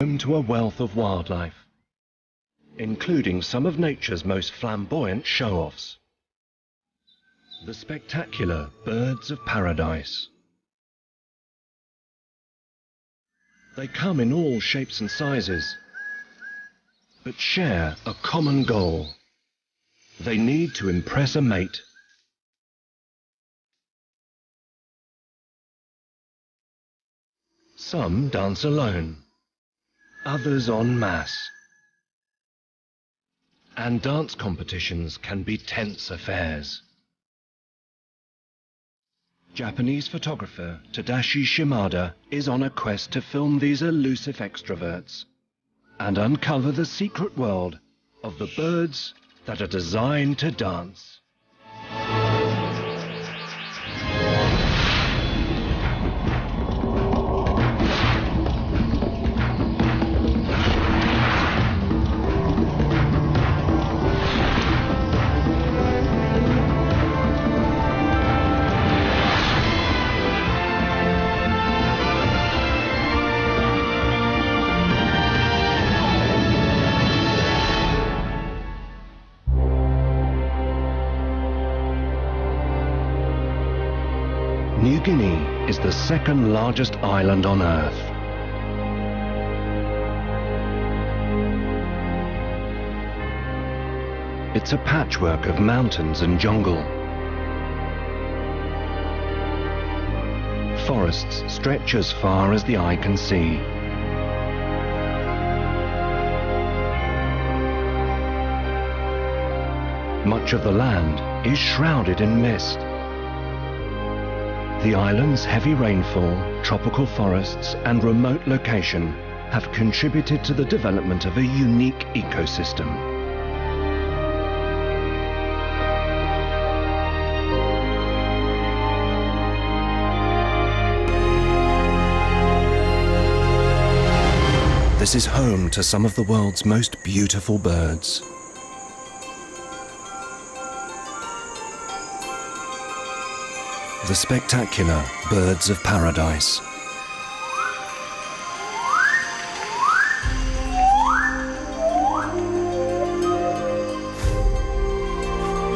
home to a wealth of wildlife, including some of nature's most flamboyant show-offs. The spectacular birds of paradise. They come in all shapes and sizes, but share a common goal. They need to impress a mate. Some dance alone, others en masse. And dance competitions can be tense affairs. Japanese photographer Tadashi Shimada is on a quest to film these elusive extroverts and uncover the secret world of the birds that are designed to dance. New Guinea is the second largest island on Earth. It's a patchwork of mountains and jungle. Forests stretch as far as the eye can see. Much of the land is shrouded in mist. The island's heavy rainfall, tropical forests and remote location have contributed to the development of a unique ecosystem. This is home to some of the world's most beautiful birds. The spectacular birds of paradise.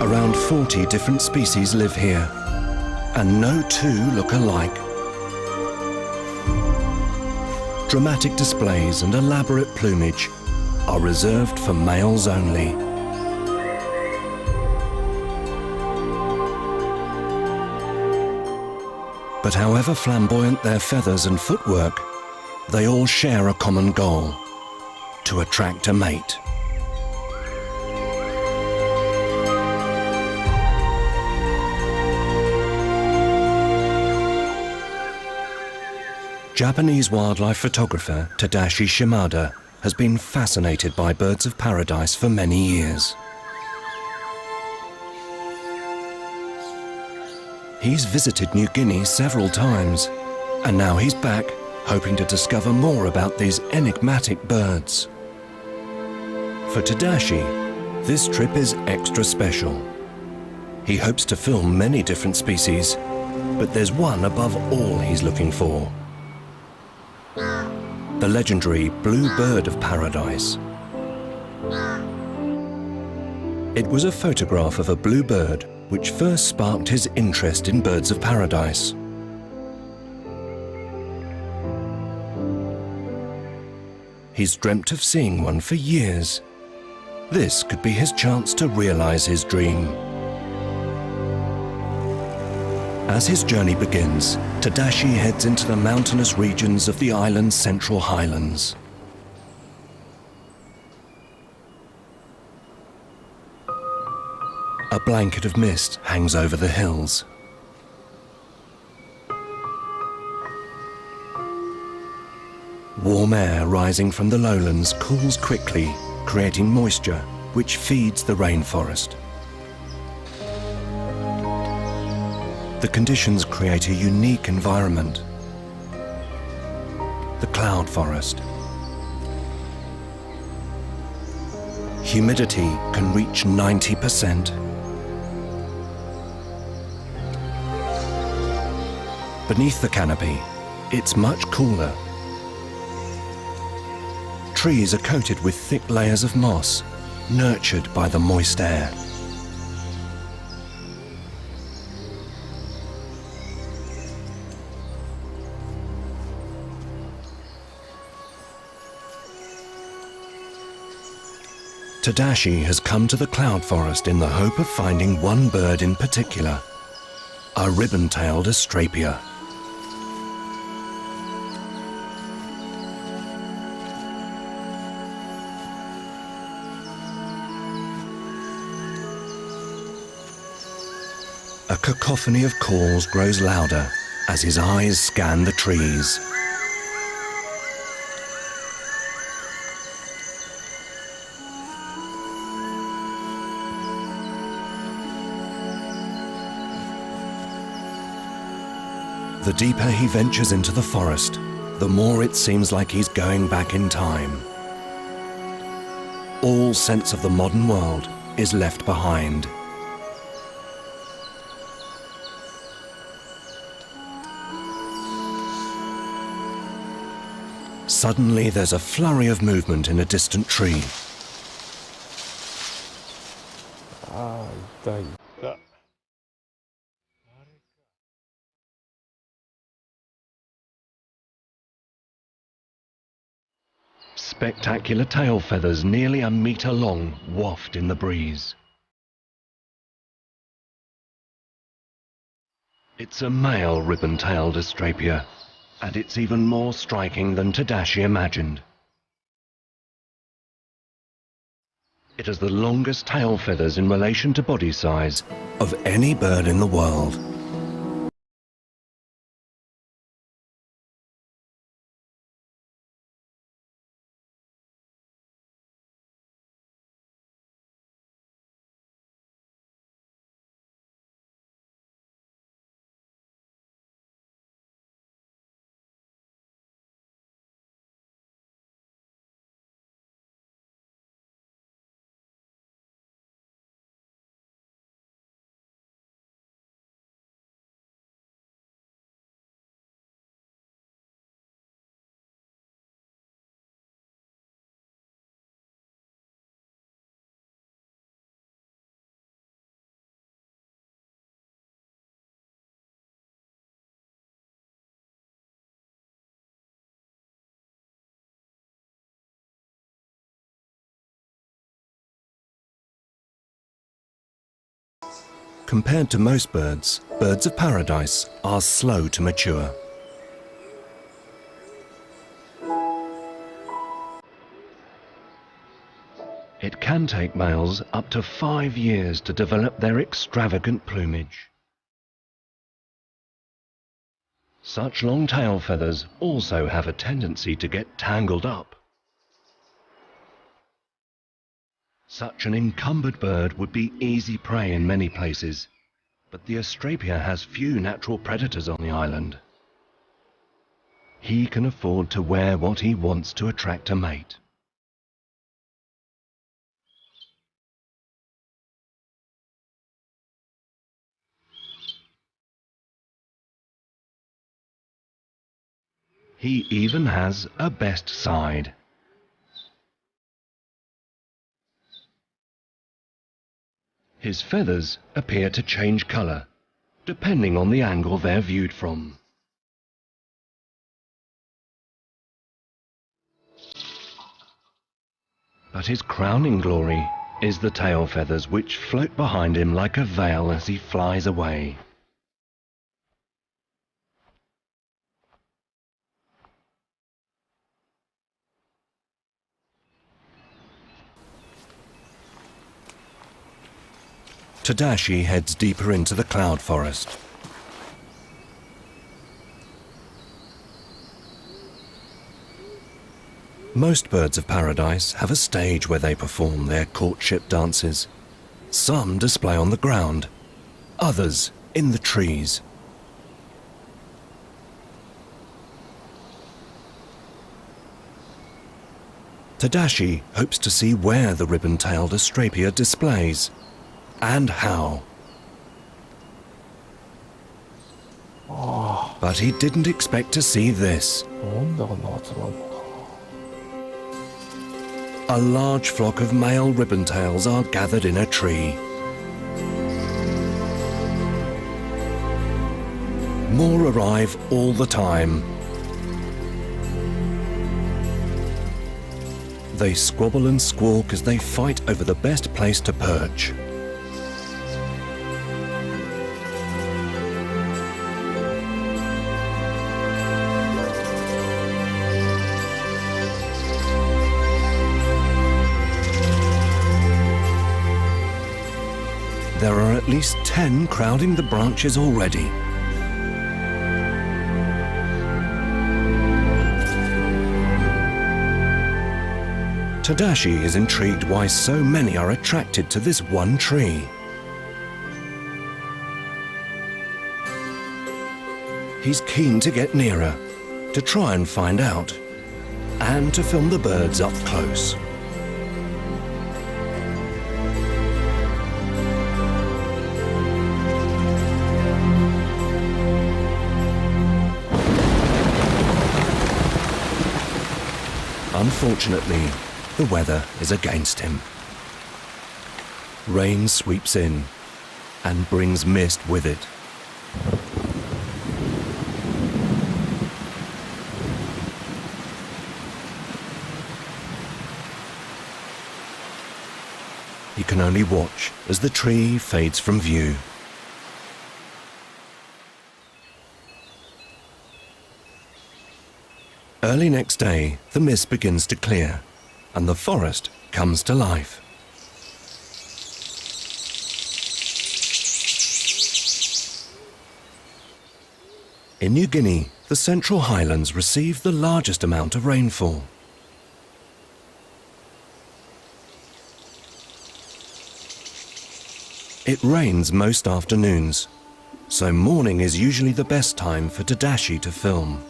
Around 40 different species live here, and no two look alike. Dramatic displays and elaborate plumage are reserved for males only. But however flamboyant their feathers and footwork, they all share a common goal: to attract a mate. Japanese wildlife photographer Tadashi Shimada has been fascinated by birds of paradise for many years. He's visited New Guinea several times, and now he's back, hoping to discover more about these enigmatic birds. For Tadashi, this trip is extra special. He hopes to film many different species, but there's one above all he's looking for: the legendary blue bird of paradise. It was a photograph of a blue bird which first sparked his interest in birds of paradise. He's dreamt of seeing one for years. This could be his chance to realize his dream. As his journey begins, Tadashi heads into the mountainous regions of the island's central highlands. A blanket of mist hangs over the hills. Warm air rising from the lowlands cools quickly, creating moisture which feeds the rainforest. The conditions create a unique environment: the cloud forest. Humidity can reach 90%. Beneath the canopy, it's much cooler. trees are coated with thick layers of moss, nurtured by the moist air. Tadashi has come to the cloud forest in the hope of finding one bird in particular, a ribbon-tailed astrapia. A cacophony of calls grows louder as his eyes scan the trees. The deeper he ventures into the forest, the more it seems like he's going back in time. All sense of the modern world is left behind. Suddenly there's a flurry of movement in a distant tree. Spectacular tail feathers nearly a metre long waft in the breeze. It's a male ribbon-tailed astrapia, and it's even more striking than Tadashi imagined. It has the longest tail feathers in relation to body size of any bird in the world. Compared to most birds, birds of paradise are slow to mature. It can take males up to 5 years to develop their extravagant plumage. Such long tail feathers also have a tendency to get tangled up. Such an encumbered bird would be easy prey in many places, but the astrapia has few natural predators on the island. He can afford to wear what he wants to attract a mate. He even has a best side. His feathers appear to change colour, depending on the angle they're viewed from. But his crowning glory is the tail feathers, which float behind him like a veil as he flies away. Tadashi heads deeper into the cloud forest. Most birds of paradise have a stage where they perform their courtship dances. Some display on the ground, others in the trees. Tadashi hopes to see where the ribbon-tailed astrapia displays, and how. But he didn't expect to see this. a large flock of male ribbontails are gathered in a tree. More arrive all the time. They squabble and squawk as they fight over the best place to perch. There are at least 10 crowding the branches already. Tadashi is intrigued why so many are attracted to this one tree. He's keen to get nearer, to try and find out, and to film the birds up close. Unfortunately, the weather is against him. Rain sweeps in and brings mist with it. He can only watch as the tree fades from view. Early next day, the mist begins to clear, and the forest comes to life. In New Guinea, the Central Highlands receive the largest amount of rainfall. It rains most afternoons, so morning is usually the best time for Tadashi to film.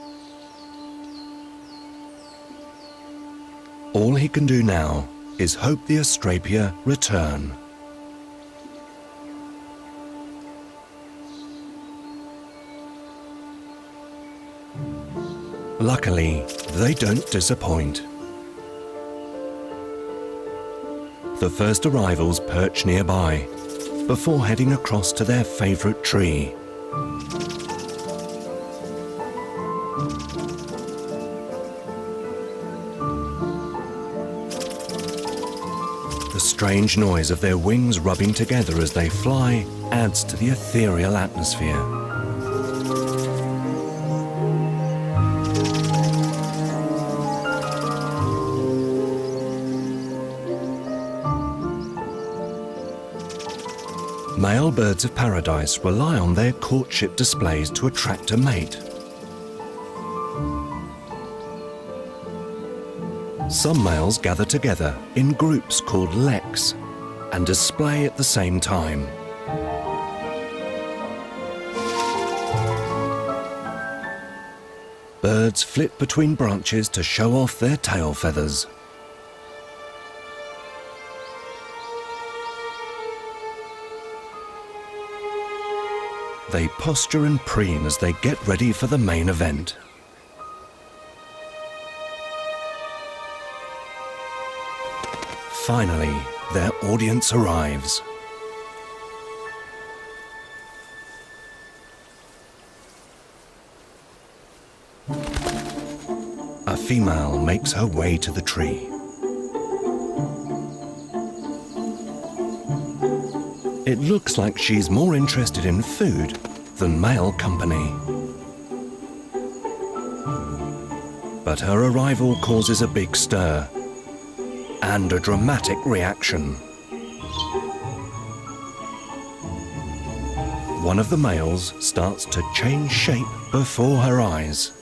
All he can do now is hope the Astrapia return. Luckily, they don't disappoint. The first arrivals perch nearby, before heading across to their favorite tree. The strange noise of their wings rubbing together as they fly adds to the ethereal atmosphere. Male birds of paradise rely on their courtship displays to attract a mate. Some males gather together in groups called leks and display at the same time. Birds flit between branches to show off their tail feathers. They posture and preen as they get ready for the main event. Finally, their audience arrives. A female makes her way to the tree. It looks like she's more interested in food than male company. But her arrival causes a big stir and a dramatic reaction. One of the males starts to change shape before her eyes.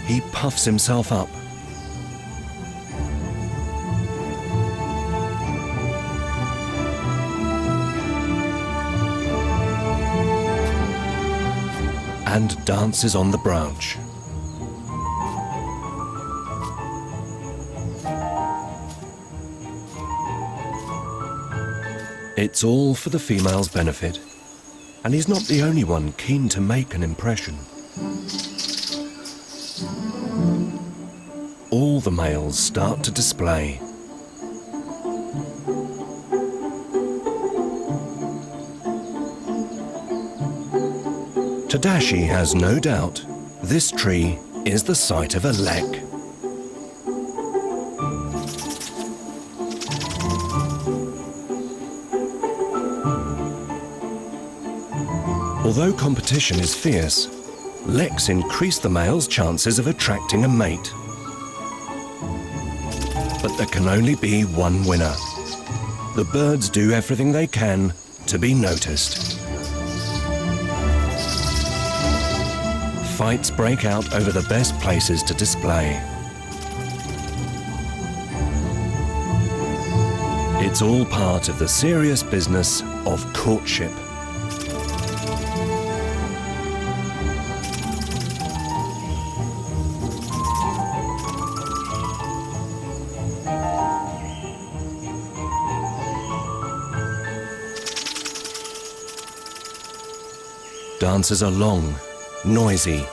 He puffs himself up. And dances on the branch. It's all for the female's benefit. and he's not the only one keen to make an impression. All the males start to display. Tadashi has no doubt this tree is the site of a lek. Although competition is fierce, leks increase the male's chances of attracting a mate. But there can only be one winner. The birds do everything they can to be noticed. Fights break out over the best places to display. It's all part of the serious business of courtship. Dances are long, noisy,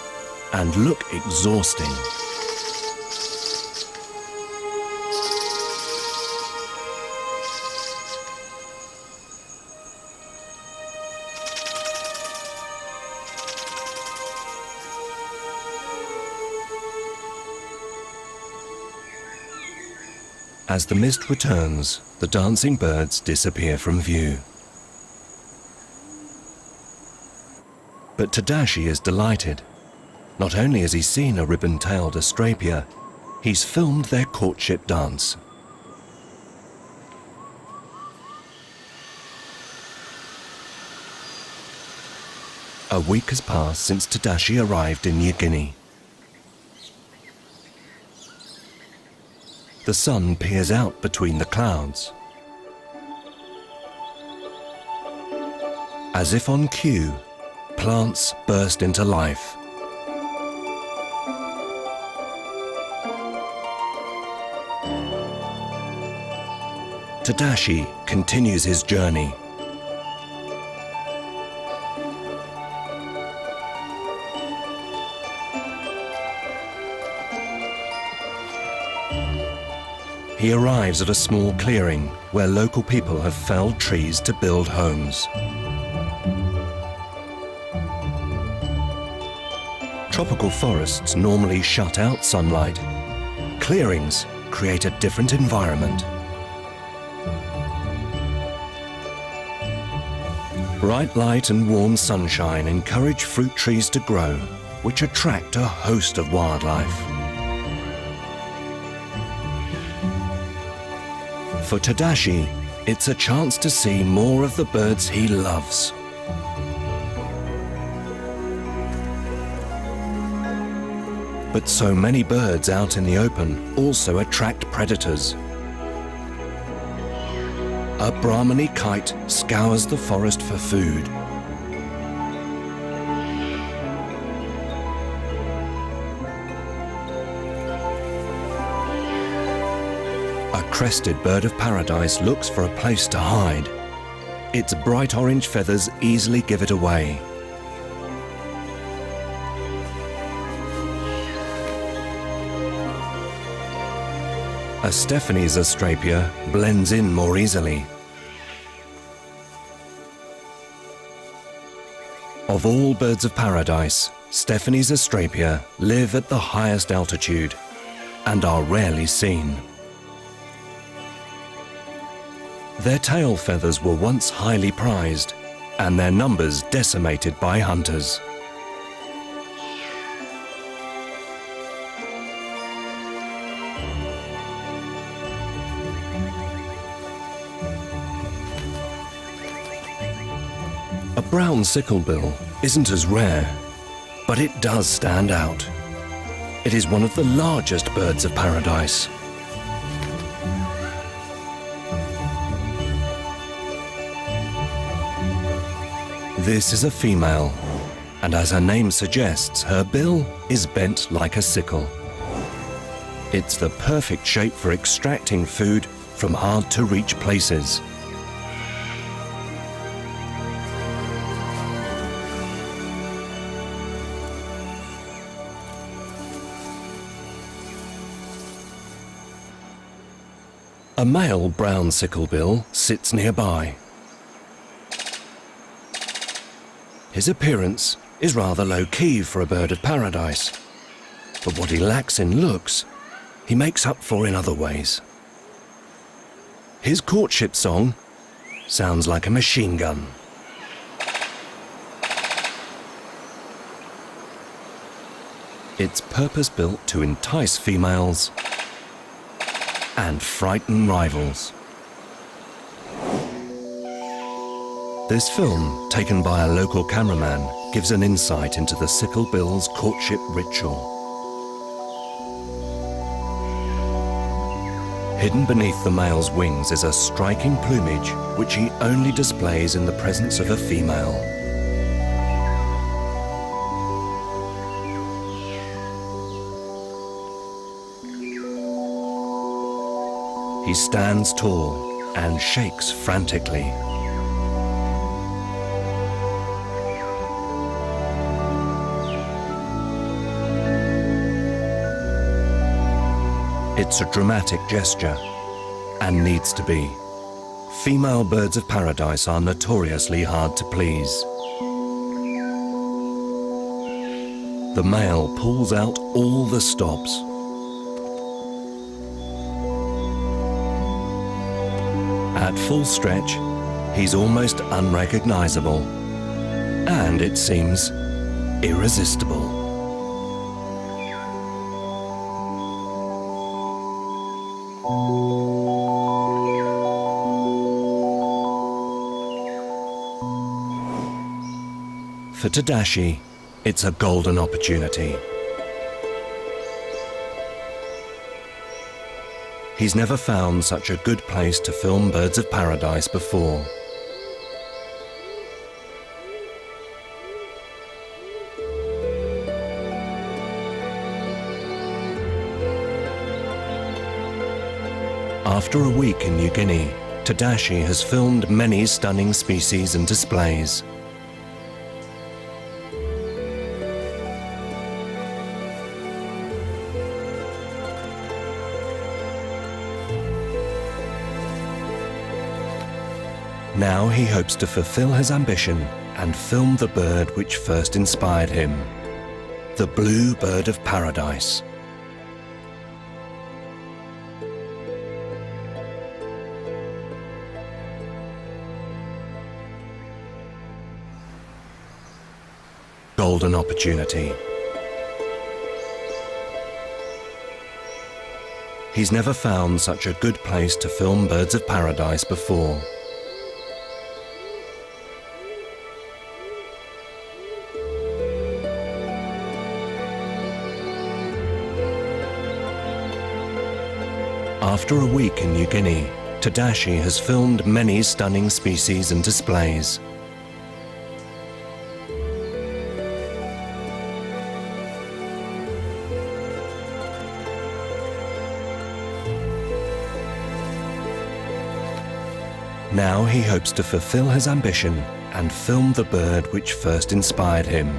and look exhausting. As the mist returns, the dancing birds disappear from view. But Tadashi is delighted. Not only has he seen a ribbon-tailed astrapia, he's filmed their courtship dance. A week has passed since Tadashi arrived in New Guinea. The sun peers out between the clouds. As if on cue, plants burst into life. Tadashi continues his journey. He arrives at a small clearing where local people have felled trees to build homes. Tropical forests normally shut out sunlight. Clearings create a different environment. Bright light and warm sunshine encourage fruit trees to grow, which attract a host of wildlife. For Tadashi, it's a chance to see more of the birds he loves. But so many birds out in the open also attract predators. A Brahminy kite scours the forest for food. A crested bird of paradise looks for a place to hide. Its bright orange feathers easily give it away. A Stephanie's astrapia blends in more easily. Of all birds of paradise, Stephanie's astrapia live at the highest altitude and are rarely seen. Their tail feathers were once highly prized and their numbers decimated by hunters. A brown sicklebill isn't as rare, but it does stand out. It is one of the largest birds of paradise. This is a female, and as her name suggests, her bill is bent like a sickle. It's the perfect shape for extracting food from hard-to-reach places. A male brown sicklebill sits nearby. His appearance is rather low-key for a bird of paradise, but what he lacks in looks, he makes up for in other ways. His courtship song sounds like a machine gun. It's purpose-built to entice females and frighten rivals. This film, taken by a local cameraman, gives an insight into the sicklebill's courtship ritual. Hidden beneath the male's wings is a striking plumage which he only displays in the presence of a female. He stands tall and shakes frantically. It's a dramatic gesture, and needs to be. Female birds of paradise are notoriously hard to please. The male pulls out all the stops. At full stretch, he's almost unrecognizable, and it seems irresistible. For Tadashi, it's a golden opportunity. He's never found such a good place to film birds of paradise before. After a week in New Guinea, Tadashi has filmed many stunning species and displays. Now he hopes to fulfill his ambition and film the bird which first inspired him, the blue bird of paradise. Golden opportunity. He's never found such a good place to film birds of paradise before. After a week in New Guinea, Tadashi has filmed many stunning species and displays. Now he hopes to fulfill his ambition and film the bird which first inspired him,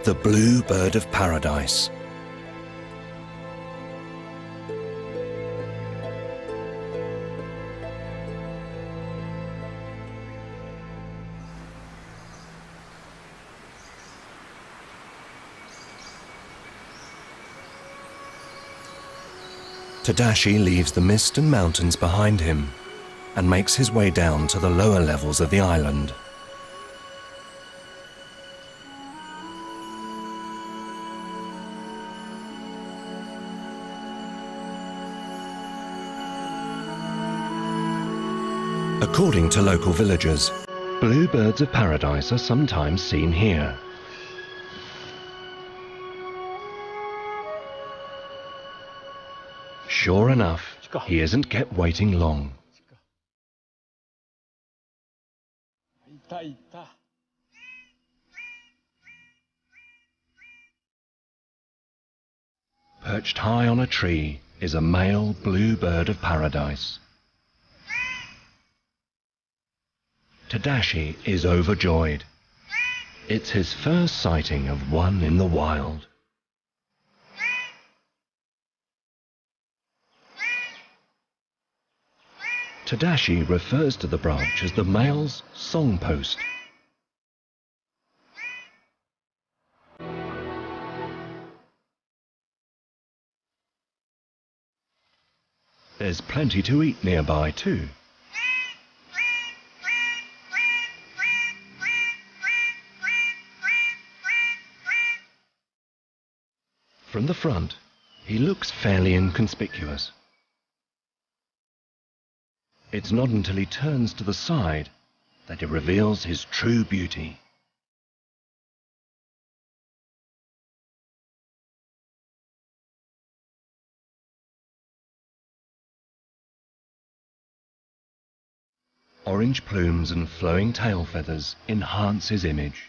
the blue bird of paradise. Tadashi leaves the mist and mountains behind him and makes his way down to the lower levels of the island. According to local villagers, blue birds of paradise are sometimes seen here. Sure enough, he isn't kept waiting long. Perched high on a tree is a male blue bird of paradise. Tadashi is overjoyed. It's his first sighting of one in the wild. Tadashi refers to the branch as the male's song post. There's plenty to eat nearby too. From the front, he looks fairly inconspicuous. It's not until he turns to the side that he reveals his true beauty. Orange plumes and flowing tail feathers enhance his image.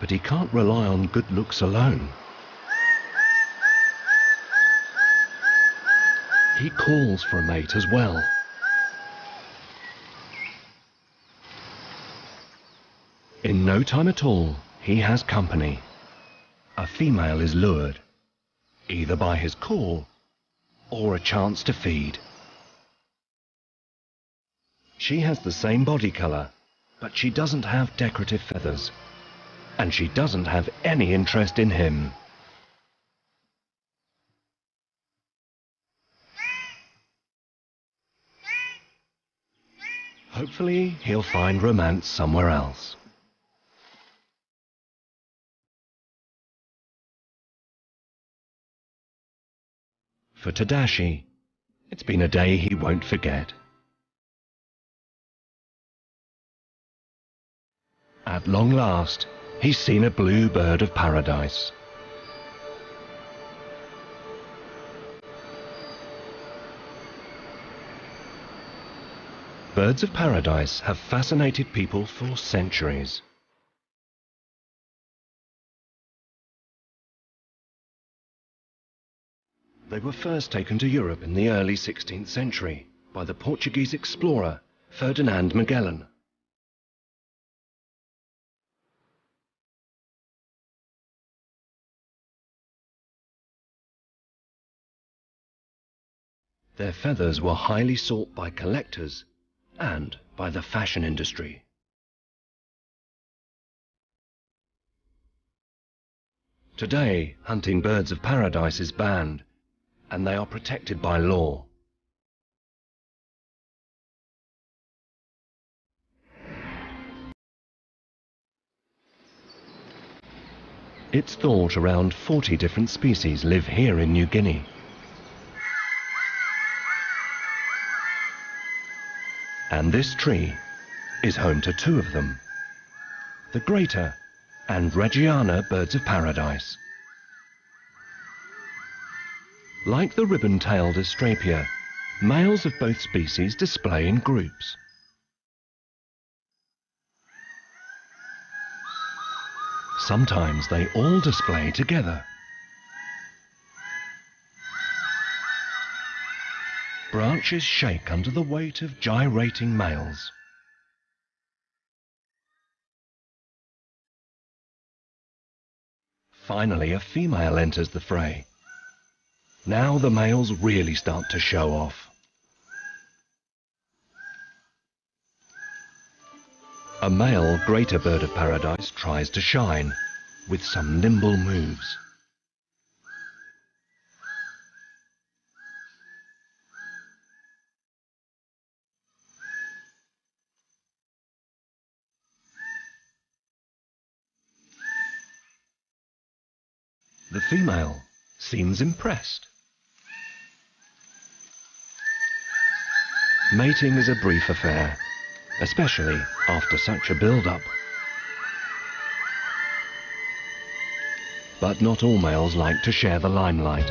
But he can't rely on good looks alone. He calls for a mate as well. In no time at all, he has company. A female is lured, either by his call or a chance to feed. She has the same body colour, but she doesn't have decorative feathers. And she doesn't have any interest in him. Hopefully, he'll find romance somewhere else. For Tadashi, it's been a day he won't forget. At long last, he's seen a blue bird of paradise. Birds of paradise have fascinated people for centuries. They were first taken to Europe in the early 16th century by the Portuguese explorer Ferdinand Magellan. Their feathers were highly sought by collectors and by the fashion industry. Today, hunting birds of paradise is banned, and they are protected by law. It's thought around 40 different species live here in New Guinea. And this tree is home to 2 of them, the greater and Reggiana birds of paradise. Like the ribbon-tailed Astrapia, males of both species display in groups. Sometimes they all display together. Branches shake under the weight of gyrating males. Finally, a female enters the fray. Now the males really start to show off. A male greater bird of paradise tries to shine with some nimble moves. The female seems impressed. Mating is a brief affair, especially after such a build-up. But not all males like to share the limelight.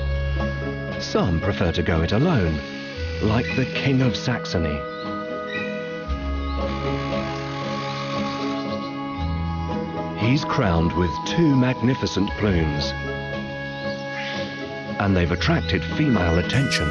Some prefer to go it alone, like the King of Saxony. He's crowned with 2 magnificent plumes, and they've attracted female attention.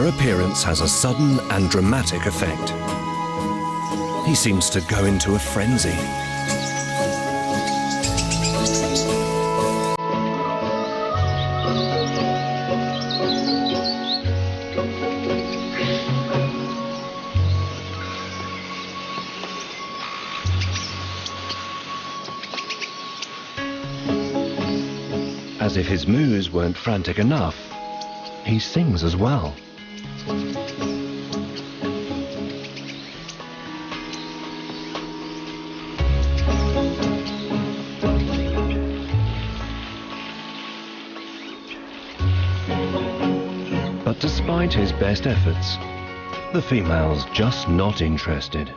Their appearance has a sudden and dramatic effect. He seems to go into a frenzy. As if his moos weren't frantic enough, he sings as well. But despite his best efforts, the female's just not interested.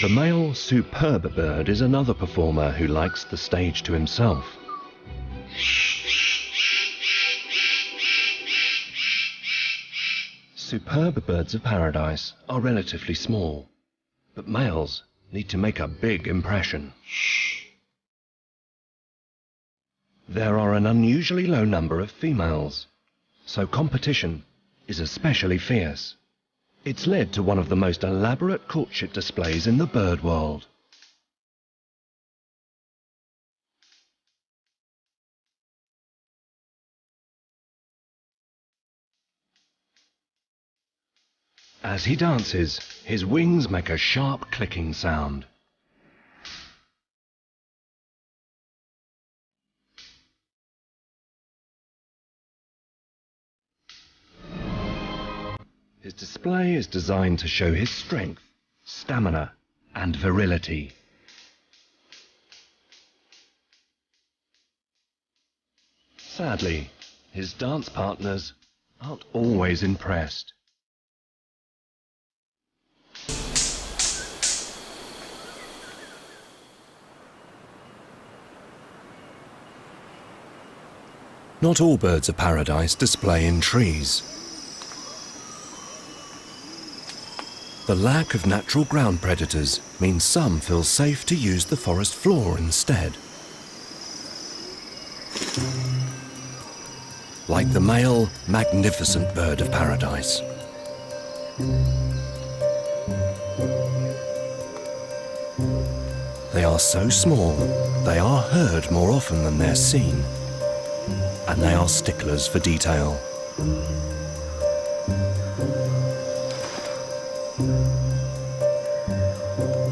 The male superb bird is another performer who likes the stage to himself. Superb birds of paradise are relatively small, but males need to make a big impression. There are an unusually low number of females, so competition is especially fierce. It's led to one of the most elaborate courtship displays in the bird world. As he dances, his wings make a sharp clicking sound. His display is designed to show his strength, stamina, and virility. Sadly, his dance partners aren't always impressed. Not all birds of paradise display in trees. The lack of natural ground predators means some feel safe to use the forest floor instead. Like the male, magnificent bird of paradise. They are so small, they are heard more often than they're seen. And they are sticklers for detail.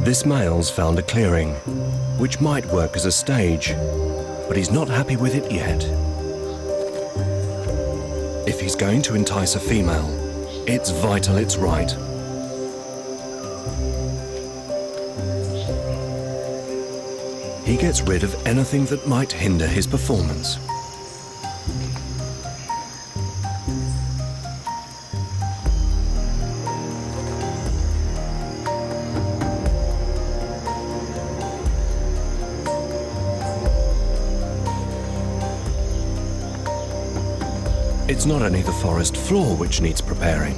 This male's found a clearing, which might work as a stage, but he's not happy with it yet. If he's going to entice a female, it's vital it's right. He gets rid of anything that might hinder his performance. It's not only the forest floor which needs preparing.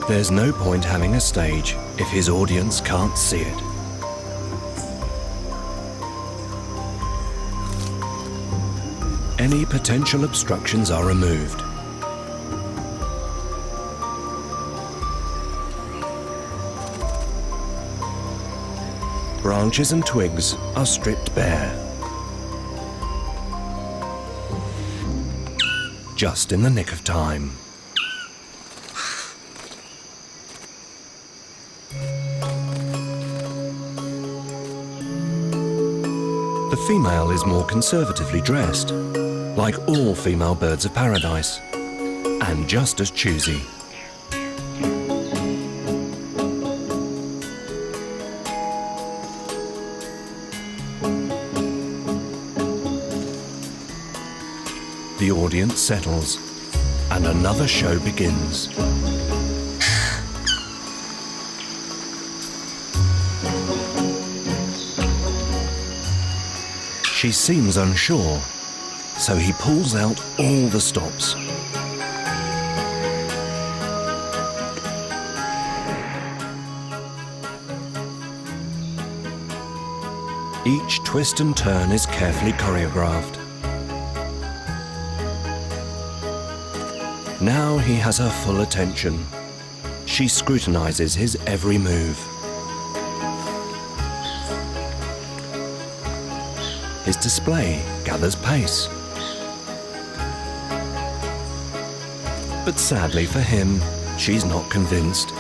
There's no point having a stage if his audience can't see it. Any potential obstructions are removed. Branches and twigs are stripped bare. Just in the nick of time. The female is more conservatively dressed, like all female birds of paradise, and just as choosy. The audience settles, and another show begins. She seems unsure, so he pulls out all the stops. Each twist and turn is carefully choreographed. Now he has her full attention. She scrutinizes his every move. His display gathers pace. But sadly for him, she's not convinced.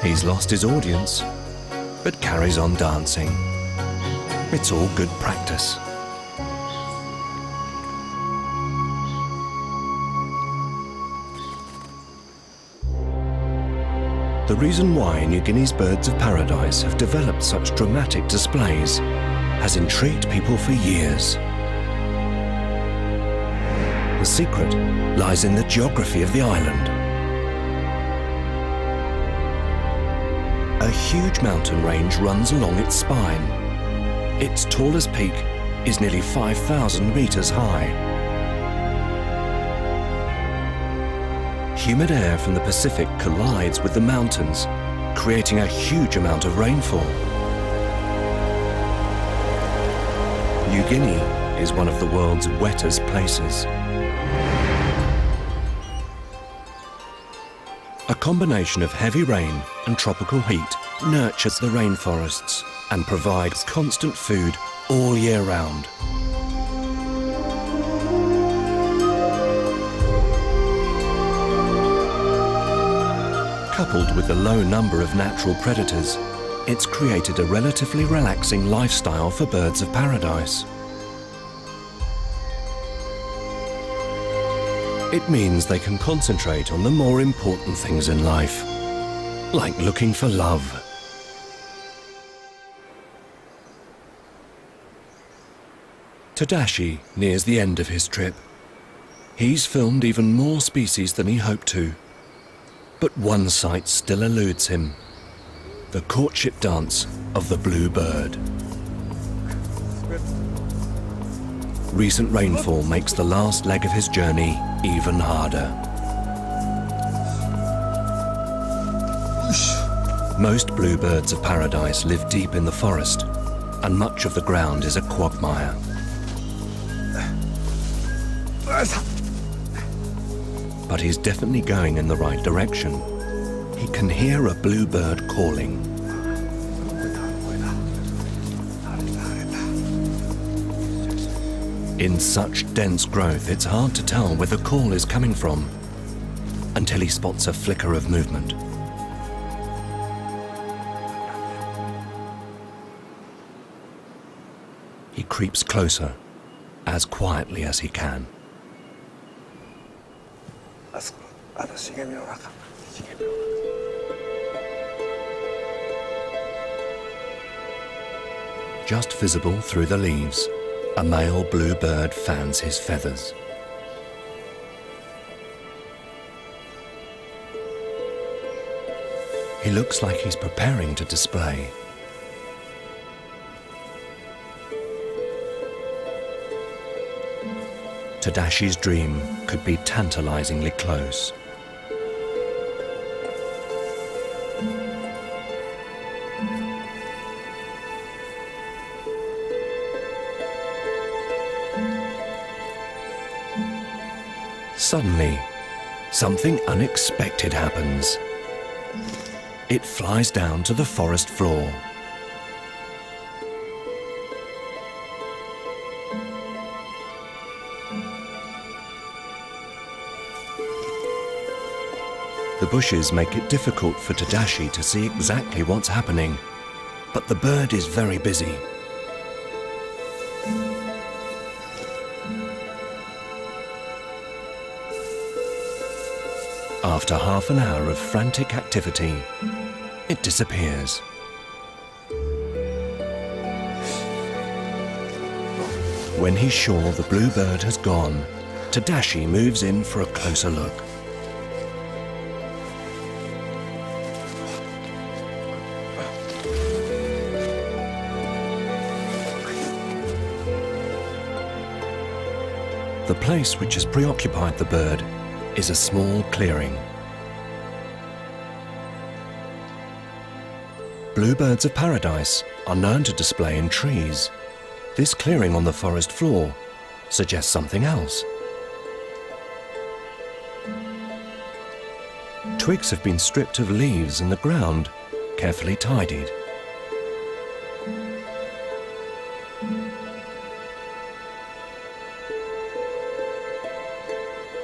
He's lost his audience, but carries on dancing. It's all good practice. The reason why New Guinea's birds of paradise have developed such dramatic displays has intrigued people for years. The secret lies in the geography of the island. A huge mountain range runs along its spine. Its tallest peak is nearly 5,000 meters high. Humid air from the Pacific collides with the mountains, creating a huge amount of rainfall. New Guinea is one of the world's wettest places. A combination of heavy rain and tropical heat nurtures the rainforests and provides constant food all year round. Coupled with the low number of natural predators, it's created a relatively relaxing lifestyle for birds of paradise. It means they can concentrate on the more important things in life, like looking for love. Tadashi nears the end of his trip. He's filmed even more species than he hoped to. But one sight still eludes him: the courtship dance of the blue bird. Recent rainfall makes the last leg of his journey even harder. Most bluebirds of paradise live deep in the forest, and much of the ground is a quagmire. But he's definitely going in the right direction. He can hear a bluebird calling. In such dense growth, it's hard to tell where the call is coming from, until he spots a flicker of movement. He creeps closer, as quietly as he can. Just visible through the leaves, a male bluebird fans his feathers. He looks like he's preparing to display. Tadashi's dream could be tantalizingly close. Suddenly, something unexpected happens. It flies down to the forest floor. The bushes make it difficult for Tadashi to see exactly what's happening, but the bird is very busy. After half an hour of frantic activity, it disappears. When he's sure the bluebird has gone, Tadashi moves in for a closer look. The place which has preoccupied the bird is a small clearing. bluebirds of paradise are known to display in trees, this clearing on the forest floor suggests something else. Twigs have been stripped of leaves and the ground carefully tidied.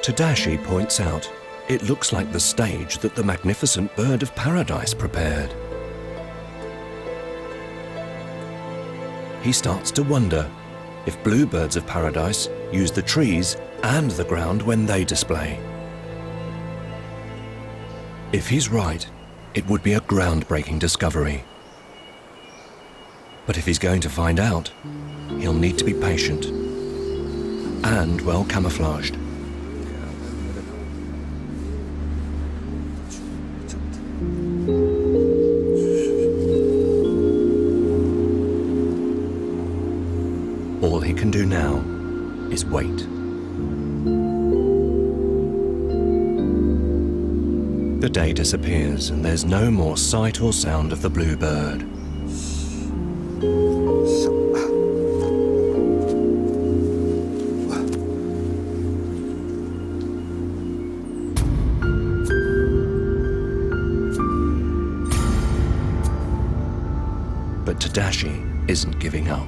Tadashi points out it looks like the stage that the magnificent bird of paradise prepared. He starts to wonder if bluebirds of paradise use the trees and the ground when they display. If he's right, it would be a groundbreaking discovery. But if he's going to find out, he'll need to be patient and well camouflaged. All he can do now is wait. The day disappears and there's no more sight or sound of the bluebird. But Tadashi isn't giving up.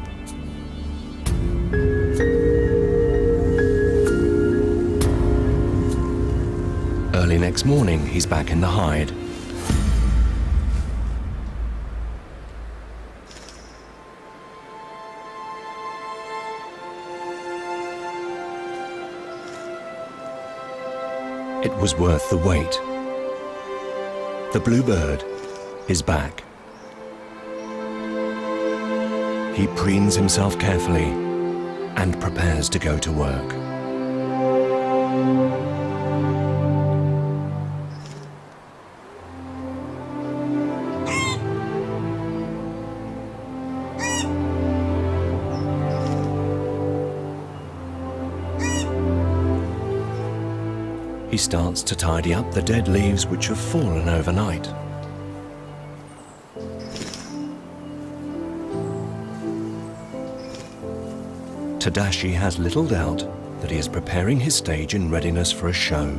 Early next morning, he's back in the hide. It was worth the wait. The bluebird is back. He preens himself carefully and prepares to go to work. He starts to tidy up the dead leaves which have fallen overnight. Tadashi has little doubt that he is preparing his stage in readiness for a show.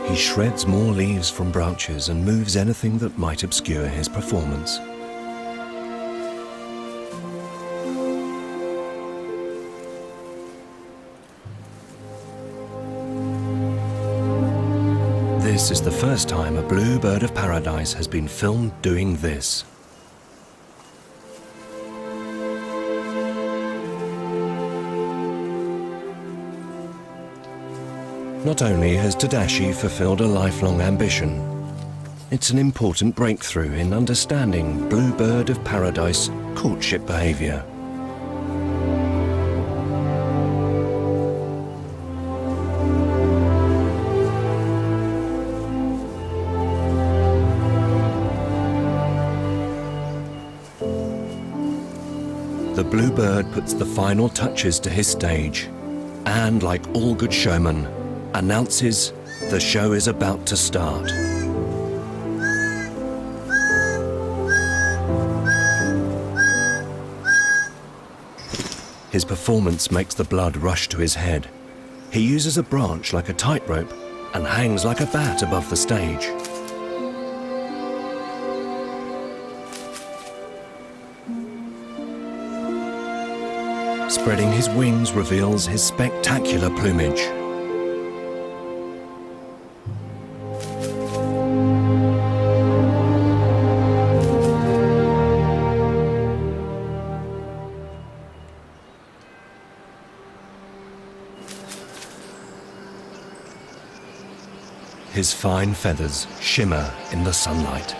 He shreds more leaves from branches and moves anything that might obscure his performance. This is the first time a blue bird of paradise has been filmed doing this. Not only has Tadashi fulfilled a lifelong ambition, it's an important breakthrough in understanding blue bird of paradise courtship behavior. The bluebird puts the final touches to his stage and, like all good showmen, announces the show is about to start. His performance makes the blood rush to his head. He uses a branch like a tightrope and hangs like a bat above the stage. Spreading his wings reveals his spectacular plumage. His fine feathers shimmer in the sunlight.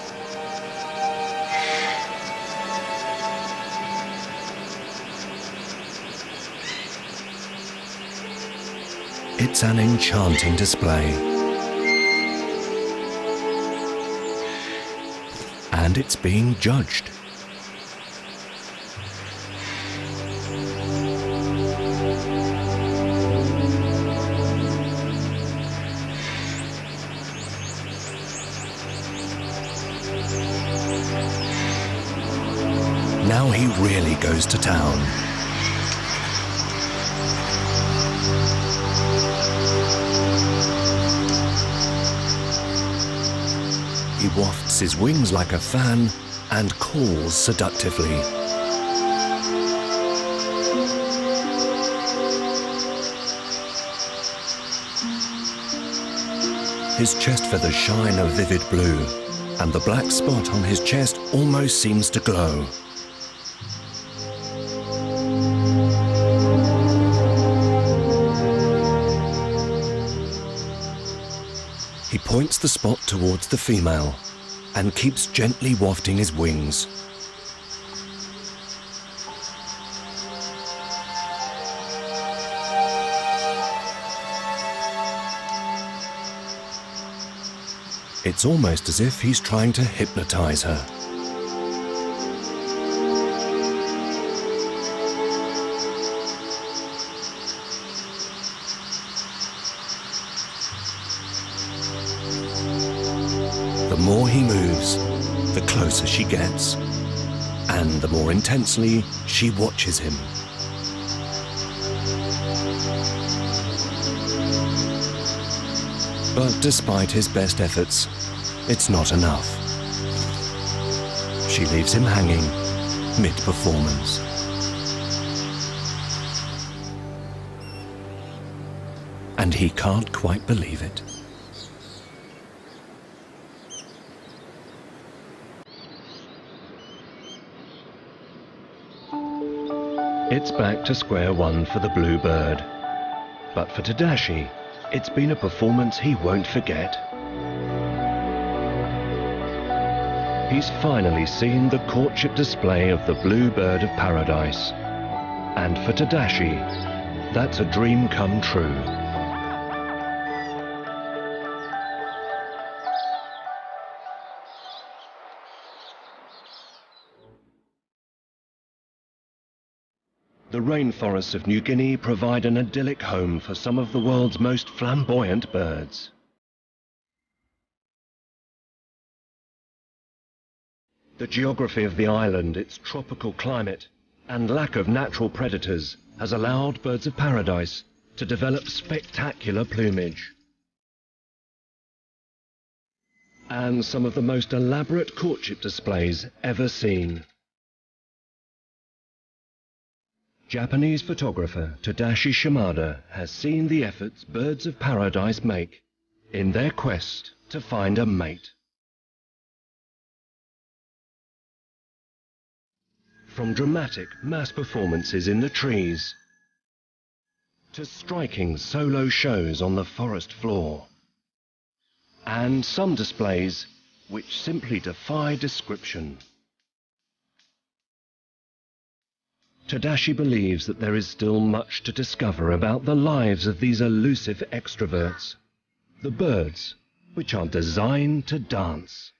It's an enchanting display. and it's being judged. Now he really goes to town. He wafts his wings like a fan and calls seductively. His chest feathers shine a vivid blue, and the black spot on his chest almost seems to glow. He points the spot towards the female and keeps gently wafting his wings. It's almost as if he's trying to hypnotize her. The more he moves, the closer she gets, and the more intensely she watches him. But despite his best efforts, it's not enough. She leaves him hanging mid-performance. And he can't quite believe it. It's back to square one for the blue bird. But for Tadashi, it's been a performance he won't forget. He's finally seen the courtship display of the blue bird of paradise. And for Tadashi, that's a dream come true. The rainforests of New Guinea provide an idyllic home for some of the world's most flamboyant birds. The geography of the island, its tropical climate, and lack of natural predators has allowed birds of paradise to develop spectacular plumage. And some of the most elaborate courtship displays ever seen. Japanese photographer Tadashi Shimada has seen the efforts birds of paradise make in their quest to find a mate. From dramatic mass performances in the trees to striking solo shows on the forest floor, and some displays which simply defy description. Tadashi believes that there is still much to discover about the lives of these elusive extroverts, the birds which are designed to dance.